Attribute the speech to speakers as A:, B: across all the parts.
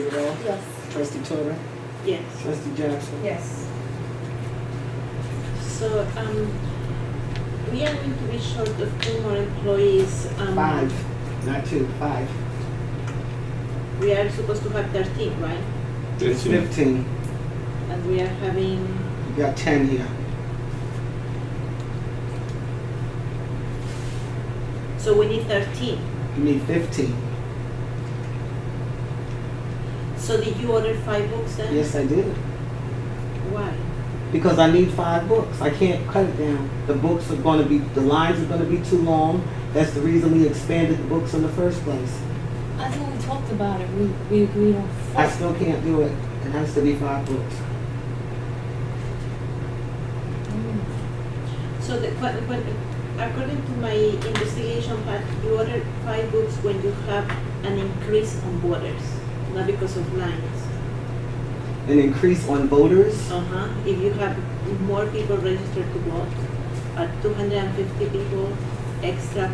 A: the roll?
B: Yes.
A: Trustee Torre?
C: Yes.
A: Trustee Jackson?
B: Yes.
C: So, we are going to be short of 2 more employees.
A: 5, not 2, 5.
C: We are supposed to have 13, right?
A: It's 15.
C: And we are having,
A: You got 10 here.
C: so we need 13.
A: You need 15.
C: So did you order 5 books then?
A: Yes, I did.
C: Why?
A: Because I need 5 books. I can't cut it down. The books are going to be, the lines are going to be too long. That's the reason we expanded the books in the first place.
B: That's when we talked about it. We agreed on
A: I
B: 4.
A: still can't do it. It has to be 5 books.
C: So according to my investigation, Pat, you ordered 5 books when you have an increase on voters, not because of lines.
A: An increase on voters.
C: If you have more people registered to vote, 250 people extra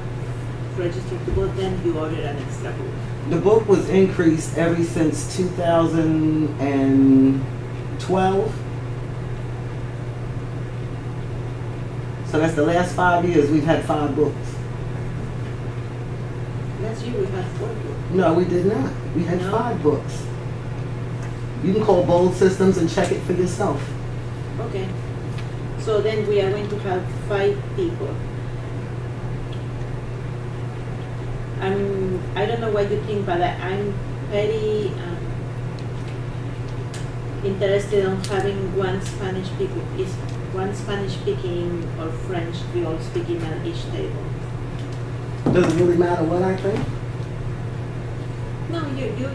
C: registered to vote, then you order an extra book.
A: The book was increased ever since 2012. So that's the last 5 years we've had 5 books.
C: Last year we had 4 books.
A: No, we did not. We had
C: No?
A: 5 books. You can call Bold Systems and check it for yourself.
C: Okay. So then we are going to have 5 people. I don't know what you think, but I'm very interested in having one Spanish speaking or French Creole speaking at each table.
A: Does it really matter what I think?
C: No, you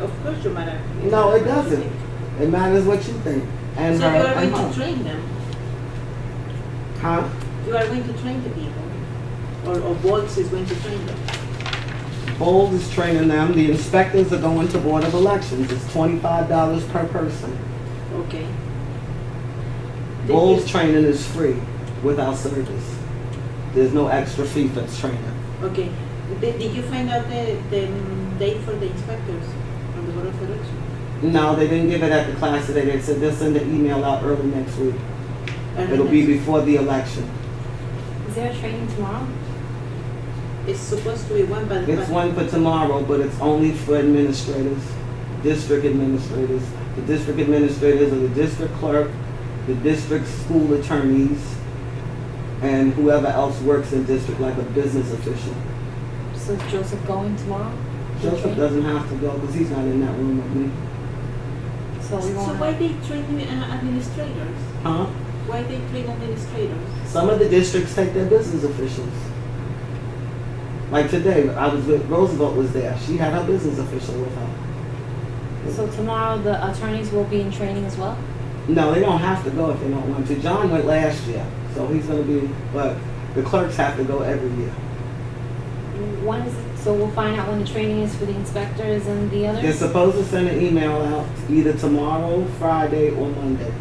C: of course you matter.
A: No, it doesn't. It matters what you think. And
C: So you are
A: and
C: going to train them.
A: Huh?
C: You are going to train the people, or Bolts is going to train them.
A: Bold is training them. The inspectors are going to Board of Elections. It's $25 per person.
C: Okay.
A: Bold's training is free without service. There's no extra fee for training.
C: Okay. Did you find out the date for the inspectors from the Board of Elections?
A: No, they didn't give it at the class today. They said they'll send an email out early next week. It'll be before the election.
B: Is there a training tomorrow?
C: It's supposed to be one, but
A: It's one for tomorrow, but it's only for administrators, district administrators. The district administrators are the district clerk, the district school attorneys, and whoever else works in district like a business official.
B: So is Joseph going tomorrow?
A: Joseph doesn't have to go because he's not in that room with me.
B: So we
C: So
B: want
C: why they train administrators?
A: Huh?
C: Why they train administrators?
A: Some of the districts take their business officials. Like today, I was with, Roosevelt was there. She had her business official with her.
B: So tomorrow the attorneys will be in training as well?
A: No, they don't have to go if they don't want to. John went last year, so he's going to be, but the clerks have to go every year.
B: When is it? So we'll find out when the training is for the inspectors and the others?
A: They're supposed to send an email out either tomorrow, Friday, or Monday.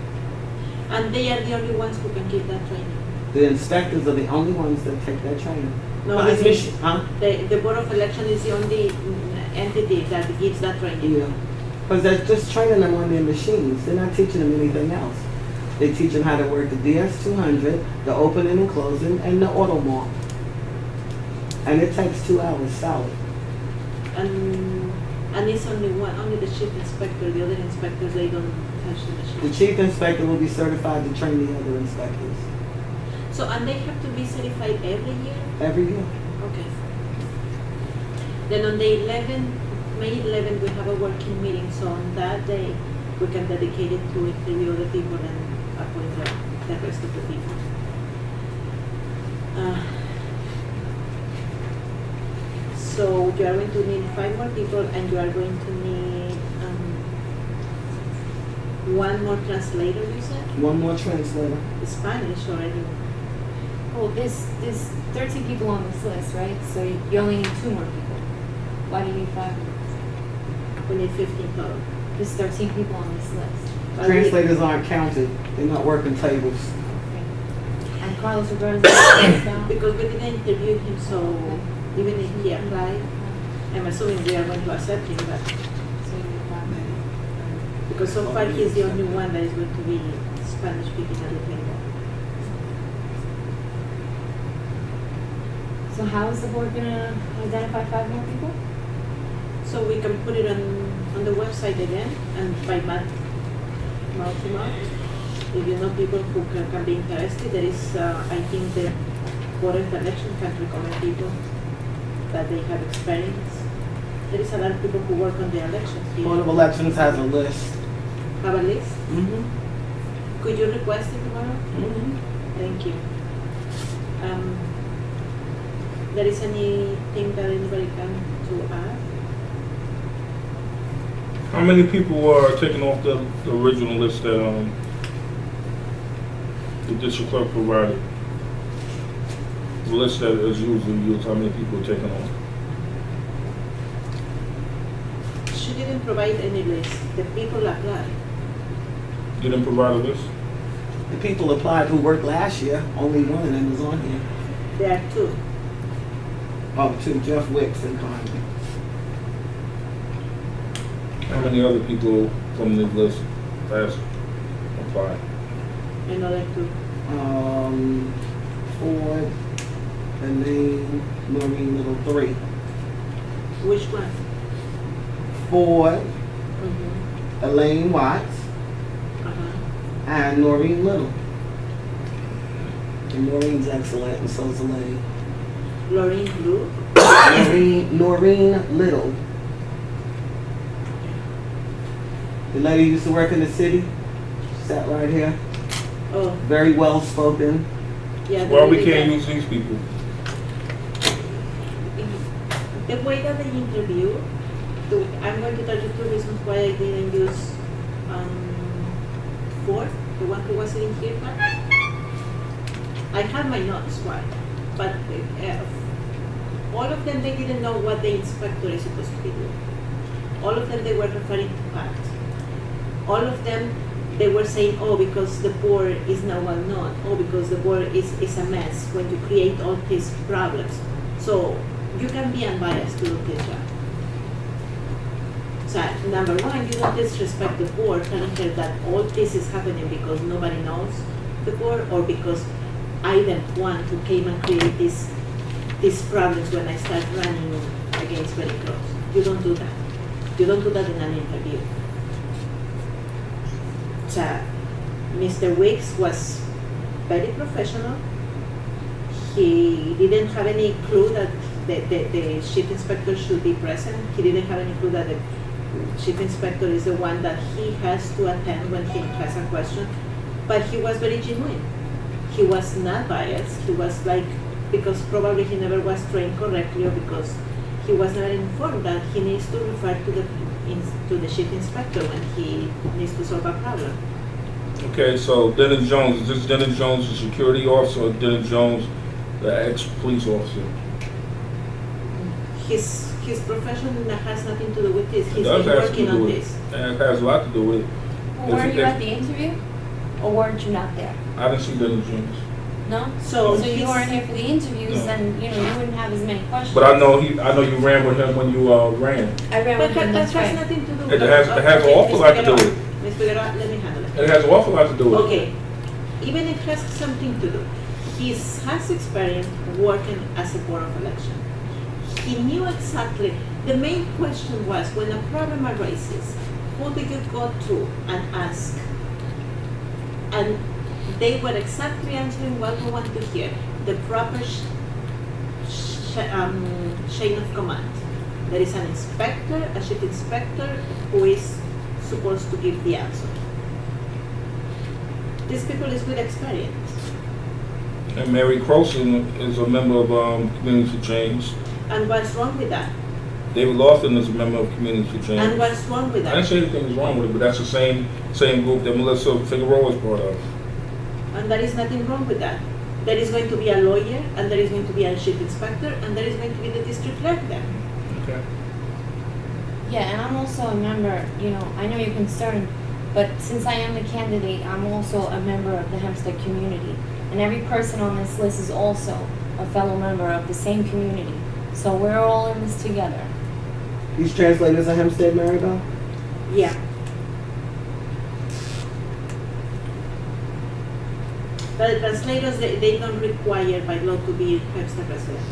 C: And they are the only ones who can give that training.
A: The inspectors are the only ones that take that training.
C: No,
A: But
C: I
A: it's
C: mean,
A: mission, huh?
C: the Board of Election is the only entity that gives that training.
A: Yeah. Because they're just training them on their machines. They're not teaching them anything else. They teach them how to work the DS200, the opening and closing, and the auto mark. And it takes 2 hours solid.
C: And it's only one, only the chief inspector. The other inspectors, they don't touch the machine.
A: The chief inspector will be certified to train the other inspectors
C: So, and they have to be certified every year?
A: every year.
C: Okay. Then on the 11th, May 11th, we have a working meeting. So on that day, we can dedicate it to interview other people and appoint the rest of the people. So you are going to need 5 more people, and you are going to need 1 more translator, you said?
A: One more translator.
C: Spanish or any?
B: Well, there's 13 people on this list, right? So you only need 2 more people. Why do you need 5 more?
C: We need 15 total.
B: There's 13 people on this list.
A: Translators aren't counted. They're not working tables.
B: Okay. And Carlos Roberto's on the list now?
C: Because we didn't interview him, so even if he applied, I'm assuming we are going to accept him, but
B: So you need 5 more.
C: Because so far he's the only one that is going to be Spanish speaking at the table.
B: So how is the board gonna identify 5 more people?
C: So we can put it on the website again and by mouth to mouth. If you know people who can be interested, there is, I think the Board of Election can recommend people that they have experience. There is a lot of people who work on the elections here.
A: Board of Elections has a list.
C: Have a list?
A: Mm-hmm.
C: Could you request it tomorrow?
A: Mm-hmm.
C: Thank you. There is anything that anybody can to add?
D: How many people are taken off the original list that the district clerk provided? The list that is usually used, how many people are taken off?
C: She didn't provide any list. The people applied.
D: You didn't provide a list?
A: The people applied who worked last year, only one of them is on here.
C: There are 2.
A: Oh, two, Jeff Wicks and Conley.
D: How many other people from the list has applied?
C: Another 2.
A: Ford, Elaine, Noreen Little, 3.
C: Which one?
A: Ford,
C: Mm-hmm.
A: Elaine Watts,
C: Uh-huh.
A: and Noreen Little. And Noreen's excellent, and so's Elaine.
C: Lorraine Blue.
A: Noreen Little. The lady used to work in the city. Sat right here.
C: Oh,
A: Very well spoken.
C: yeah.
D: Why we
C: lady
D: can't
C: that-
D: use these people?
C: The way that they interview, I'm going to tell you 2 reasons why I didn't use Ford, the one who was sitting here. I had my notes, why? But all of them, they didn't know what the inspector is supposed to be doing. All of them, they were referring to facts. All of them, they were saying, oh, because the board is now well known, oh, because the board is a mess when you create all these problems. So you can be unbiased to do this job. So number 1, you don't disrespect the board, telling her that all this is happening because nobody knows the board or because I am one who came and created these problems when I start running against very close. You don't do that. You don't do that in an interview. So Mr. Wicks was very professional. He didn't have any clue that the chief inspector should be present. He didn't have any clue that the chief inspector is the one that he has to attend when he has a question. But he was very genuine. He was not biased. He was like, because probably he never was trained correctly or because he was never informed that he needs to refer to the chief inspector when he needs to solve a problem.
D: Okay, so Dennis Jones, is this Dennis Jones, the security officer, or Dennis Jones, the ex-police officer?
C: His profession has nothing to do with this. He's
D: It does
C: been
D: have to
C: working
D: do
C: on
D: with
C: this.
D: it. And it has a lot to do with it.
B: Well, were you at the interview? Or weren't you not there?
D: I didn't see Dennis Jones.
B: No?
C: So
B: So you
C: he's-
B: weren't here for the interviews,
D: No.
B: then, you wouldn't have as many questions.
D: But I know you ran with him when you ran.
B: I ran
C: But
B: with him,
C: that
B: that's
C: has
B: right.
C: nothing to do
D: It
C: with
D: has an awful lot to do with it.
C: Ms. Figueroa, let me handle it.
D: It has an awful lot to do with it.
C: Okay, even if it has something to do, he has experience working as a board of election. He knew exactly, the main question was when a problem arises, who do you go to and ask? And they were exactly answering what we want to hear, the proper chain of command. There is an inspector, a chief inspector, who is supposed to give the answer. These people is with experience.
D: And Mary Croson is a member of Community for Change.
C: And what's wrong with that?
D: David Lawson is a member of Community for Change.
C: And what's wrong with
D: I didn't
C: that?
D: say anything was wrong with it, but that's the same group that Melissa Figueroa is part of.
C: And there is nothing wrong with that. There is going to be a lawyer, and there is going to be a chief inspector, and there is going to be the district clerk there.
D: Okay.
B: Yeah, and I'm also a member, I know you're concerned, but since I am the candidate, I'm also a member of the Hempstead community. And every person on this list is also a fellow member of the same community. So we're all in this together.
A: These translators are Hempstead, Maribel?
C: Yeah. But the translators, they don't require by law to be Hempstead residents.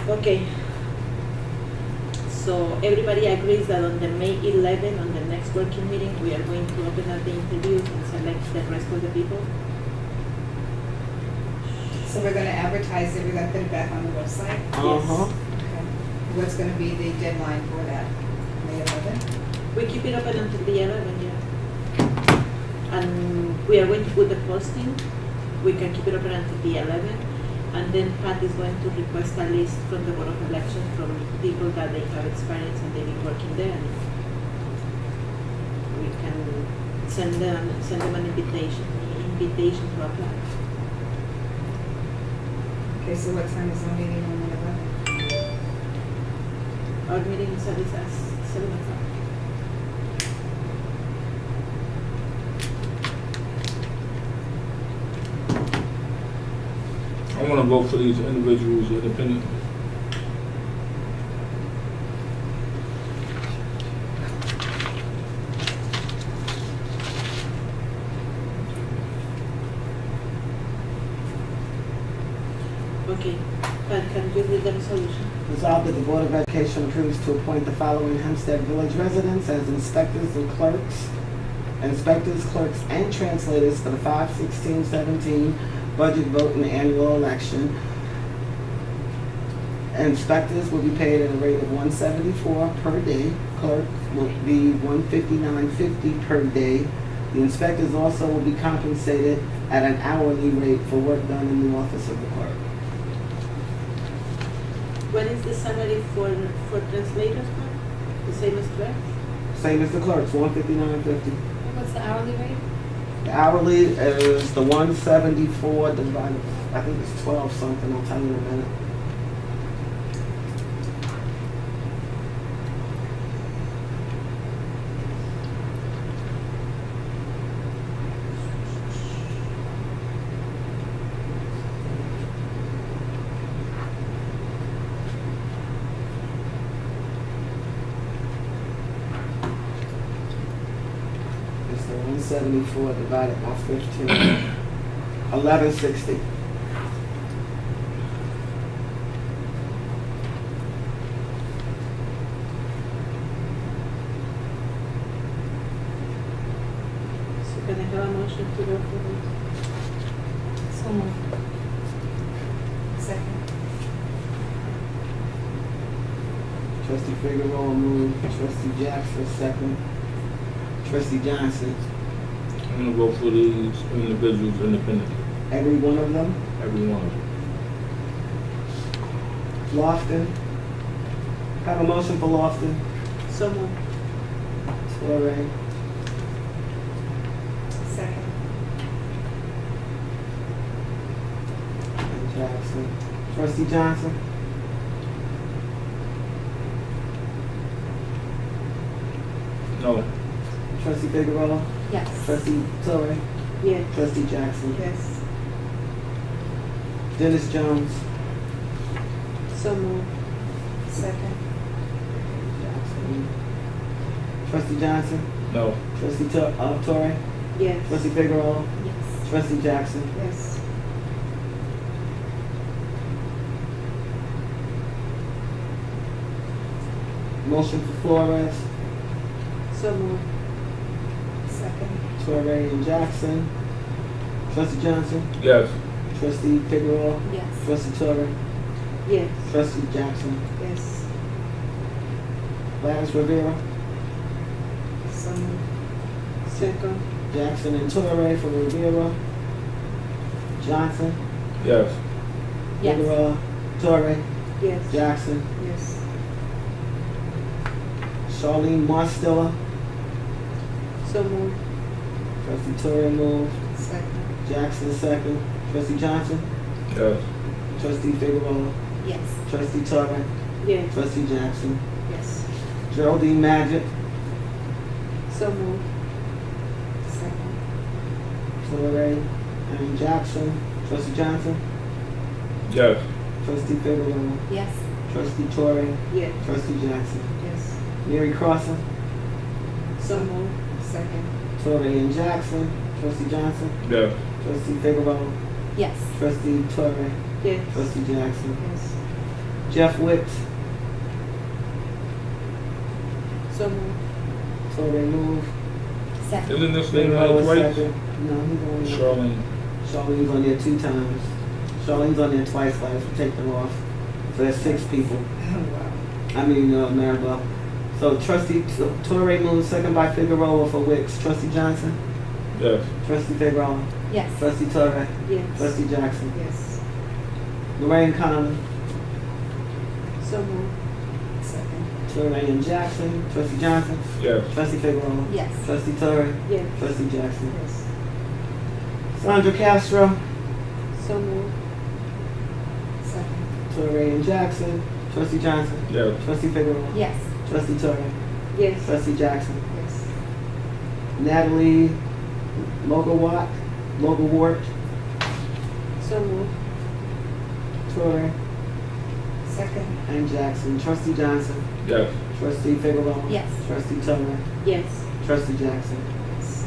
C: Okay. So everybody agrees that on the May 11, on the next working meeting, we are going to open up the interviews and select the rest of the people.
E: So we're gonna advertise it, we're gonna put it back on the website?
A: Uh-huh.
E: Okay. What's gonna be the deadline for that? May 11th?
C: We keep it open until the 11, yeah. And we are going to put the posting. We can keep it open until the 11. And then Pat is going to request a list from the Board of Elections from people that they have experience and they've been working there. And we can send them an invitation to apply.
E: Okay, so what time is our meeting on the 11th?
C: Our meeting is at 7 o'clock.
D: I want to vote for these individuals independently.
C: Okay, Pat, can you read the resolution?
A: Resolved that the Board of Education approves to appoint the following Hempstead Village residents as inspectors and clerks, and translators for the 5/16/17 budget vote and annual election. Inspectors will be paid at a rate of $174 per day. Clerk will be $159.50 per day. The inspectors also will be compensated at an hourly rate for work done in the office of the clerk.
C: What is the salary for translators, Pat? The same as clerks?
A: Same as the clerks, $159.50.
B: What's the hourly rate?
A: The hourly is the 174 divided, I think it's 12 something, I'll tell you in a minute. It's the 174 divided by 15. 1160.
C: So can I have a motion to go for this?
B: So moved.
E: Second.
A: Trustee Figueroa moved, trustee Jackson second, trustee Johnson.
D: I'm going to vote for these individuals independently.
A: Every one of them.
D: Every one of them.
A: Lofton. Have a motion for Lofton.
C: So moved.
A: Torrey.
E: Second.
A: And Jackson. Trustee Johnson.
D: No.
A: Trustee Figueroa.
B: Yes.
A: Trustee Torrey.
C: Yes.
A: Trustee Jackson.
E: Yes.
A: Dennis Jones.
C: So moved.
E: Second.
A: Jackson. Trustee Johnson.
D: No.
A: Trustee Torrey.
C: Yes.
A: Trustee Figueroa.
B: Yes.
A: Trustee Jackson.
E: Yes.
A: Motion for Flores.
C: So moved.
E: Second.
A: Torrey and Jackson. Trustee Johnson.
D: Yes.
A: Trustee Figueroa.
B: Yes.
A: Trustee Torrey.
C: Yes.
A: Trustee Jackson.
E: Yes.
A: Gladys Rivera.
E: So moved.
C: Second.
A: Jackson and Torrey for Rivera. Johnson.
D: Yes.
B: Yes.
A: Figueroa. Torrey.
C: Yes.
A: Jackson.
E: Yes.
A: Charlene Marstella.
C: So moved.
A: Trustee Torrey moved.
E: Second.
A: Jackson second. Trustee Johnson.
D: Yes.
A: Trustee Figueroa.
B: Yes.
A: Trustee Torrey.
C: Yes.
A: Trustee Jackson.
E: Yes.
A: Geraldine Magic.
C: So moved.
E: Second.
A: Torrey and Jackson. Trustee Johnson.
D: Yes.
A: Trustee Figueroa.
B: Yes.
A: Trustee Torrey.
C: Yes.
A: Trustee Jackson.
E: Yes.
A: Mary Crossan.
C: So moved.
E: Second.
A: Torrey and Jackson. Trustee Johnson.
D: Yes.
A: Trustee Figueroa.
B: Yes.
A: Trustee Torrey.
C: Yes.
A: Trustee Jackson.
E: Yes.
A: Jeff Wicks.
C: So moved.
A: Torrey move.
B: Second.
D: Isn't this thing
A: Figueroa
D: right twice?
A: second. No, he's on there.
D: Charlene.
A: Charlene's on there 2 times. Charlene's on there twice last, we take them off. So that's 6 people.
E: Oh, wow.
A: I mean, Maribel. So trustee Torrey moves, second by Figueroa for Wicks. Trustee Johnson.
D: Yes.
A: Trustee Figueroa.
B: Yes.
A: Trustee Torrey.
C: Yes.
A: Trustee Jackson.
E: Yes.
A: Lorraine Conlon.
C: So moved.
E: Second.
A: Torrey and Jackson. Trustee Johnson.
D: Yes.
A: Trustee Figueroa.
B: Yes.
A: Trustee Torrey.
C: Yes.
A: Trustee Jackson.
E: Yes.
A: Sandra Castro.
C: So moved.
E: Second.
A: Torrey and Jackson. Trustee Johnson.
D: Yes.
A: Trustee Figueroa.
B: Yes.
A: Trustee Torrey.
C: Yes.
A: Trustee Jackson.
E: Yes.
A: Natalie Logawart.
C: So moved.
A: Torrey
E: Second.
A: and Jackson. Trustee Johnson.
D: Yes.
A: Trustee Figueroa.
B: Yes.
A: Trustee Torrey.
C: Yes.
A: Trustee Jackson.
E: Yes.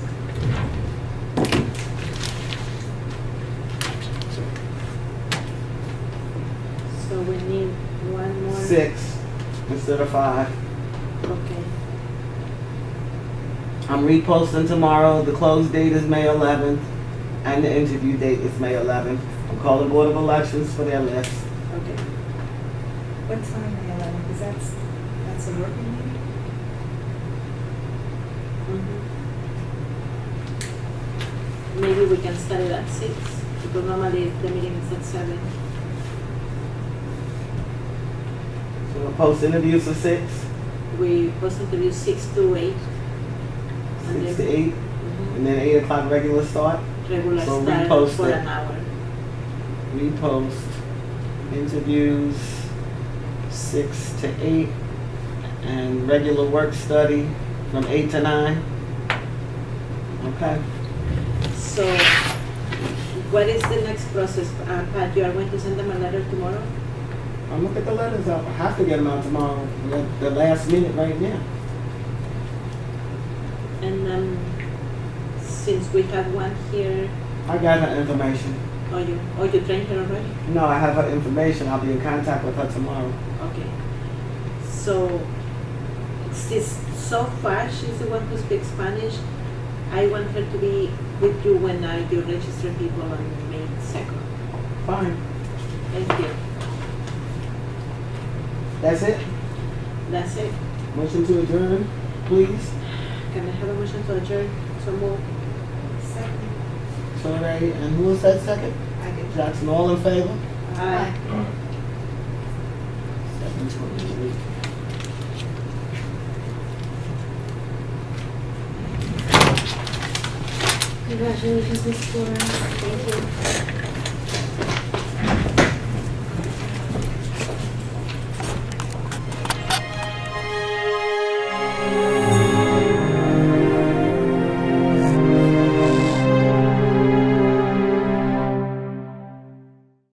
C: So we need one more.
A: 6 instead of 5.
C: Okay.
A: I'm reposting tomorrow. The close date is May 11th, and the interview date is May 11th. I'm calling Board of Elections for their list.
C: Okay.
E: What time, May 11th? Because that's a working meeting?
C: Maybe we can start it at 6, because normally the meeting is at 7.
A: So we'll post interviews for 6,
C: We post interviews 6 to 8.
A: 6 to 8,
C: Mhm.
A: and then 8 o'clock regular start.
C: Regular
A: So
C: start
A: repost
C: for
A: it.
C: an hour.
A: Repost interviews 6 to 8, and regular work study from 8 to 9. Okay.
C: So, what is the next process? Pat, you are going to send them a letter tomorrow?
A: I'll look at the letters out. I have to get them out tomorrow. We're at the last minute right now.
C: And since we have one here,
A: I got her information.
C: you trained her already?
A: No, I have her information. I'll be in contact with her tomorrow.
C: Okay. So, so far she's the one who speaks Spanish. I want her to be with you when you register people on May 2nd.
A: Fine.
C: Thank you.
A: That's it.
C: That's it.
A: Motion to adjourn, please.
C: Can I have a motion to adjourn? So move.
E: Second.
A: Torrey, and who was that second?
E: I did.
A: Jackson, all in favor?
C: Aye.
A: 7:28.
B: Congratulations, Ms. Flores. Thank you.